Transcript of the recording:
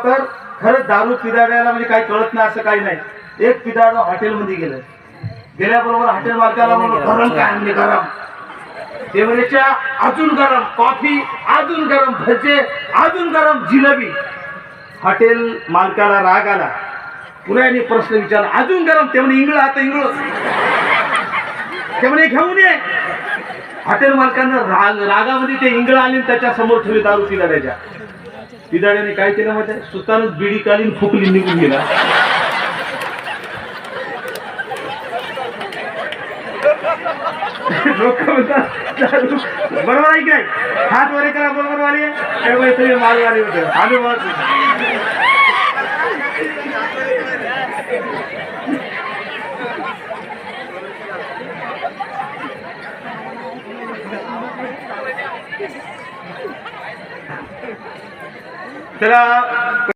तर खरंच दारू पिदाड्याला म्हणजे काही कळत नाही असं काही नाही. एक पिदाड हॉटेलमध्ये गेलं, गेल्याबरोबर हॉटेल मालकाला म्हणलं गरम काय आणले गरम. ते म्हणजे अजून गरम कॉफी, अजून गरम भजे, अजून गरम जिलेबी. हॉटेल मालकाला राग आला, पुऱ्याने प्रश्न विचारला अजून गरम. ते म्हणे इंगळ आता इंगळ, ते म्हणे घेऊन ये. हॉटेल मालकानं रागामध्ये ते इंगळ आली त्याच्या समोर ठेवली दारू पिदाड्याच्या. पिदाड्याने काय केलं माहिती, सुतानच बिडी कालीन फुकली निघून गेला. लोक म्हणतात बरोबर आहे की नाही, हात वरे करा बरोबर वाली त्यामुळे सगळे मालवाले होते. आम्ही त्याला